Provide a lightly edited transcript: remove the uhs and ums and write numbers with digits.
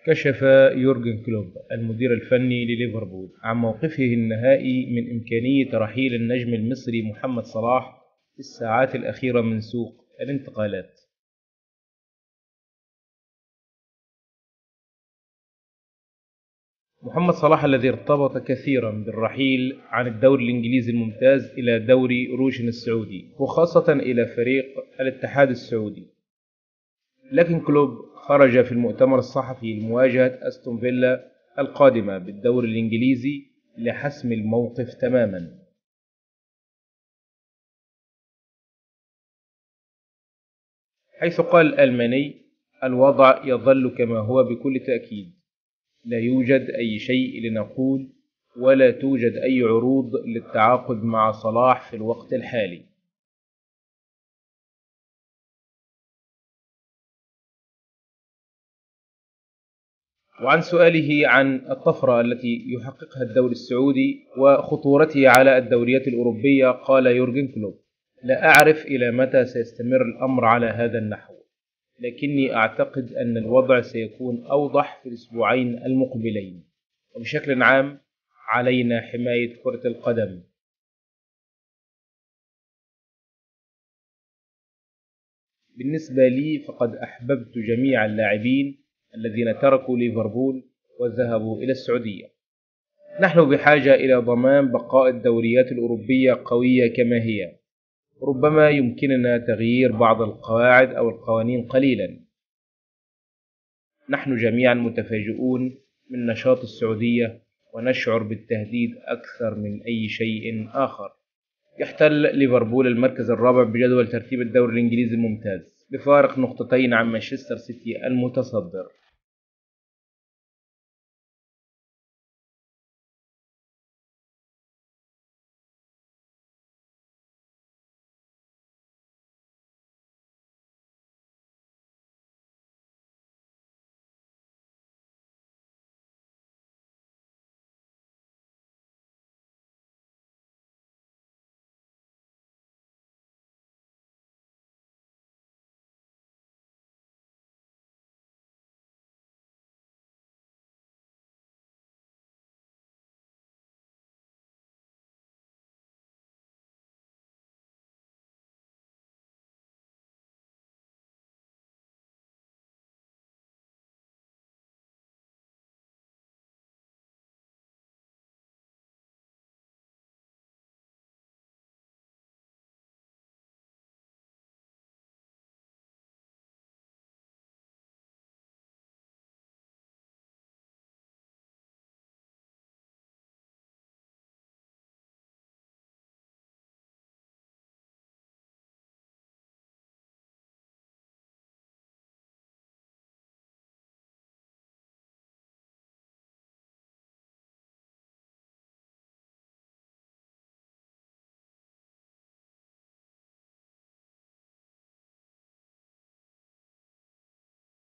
كشف يورجن كلوب المدير الفني لليفربول عن موقفه النهائي من إمكانية رحيل النجم المصري محمد صلاح في الساعات الأخيرة من سوق الانتقالات. محمد صلاح الذي ارتبط كثيرا بالرحيل عن الدوري الإنجليزي الممتاز إلى دوري روشن السعودي وخاصة إلى فريق الاتحاد السعودي، لكن كلوب خرج في المؤتمر الصحفي لمواجهة أستون فيلا القادمة بالدوري الإنجليزي لحسم الموقف تماما، حيث قال الألماني: الوضع يظل كما هو بكل تأكيد، لا يوجد أي شيء لنقول ولا توجد أي عروض للتعاقد مع صلاح في الوقت الحالي. وعن سؤاله عن الطفرة التي يحققها الدوري السعودي وخطورته على الدوريات الأوروبية، قال يورجن كلوب: لا أعرف إلى متى سيستمر الأمر على هذا النحو، لكني أعتقد أن الوضع سيكون أوضح في الأسبوعين المقبلين، وبشكل عام علينا حماية كرة القدم. بالنسبة لي فقد أحببت جميع اللاعبين الذين تركوا ليفربول وذهبوا إلى السعودية. نحن بحاجة إلى ضمان بقاء الدوريات الأوروبية قوية كما هي. ربما يمكننا تغيير بعض القواعد أو القوانين قليلا. نحن جميعا متفاجئون من نشاط السعودية ونشعر بالتهديد أكثر من أي شيء آخر. يحتل ليفربول المركز الرابع بجدول ترتيب الدوري الإنجليزي الممتاز بفارق نقطتين عن مانشستر سيتي المتصدر.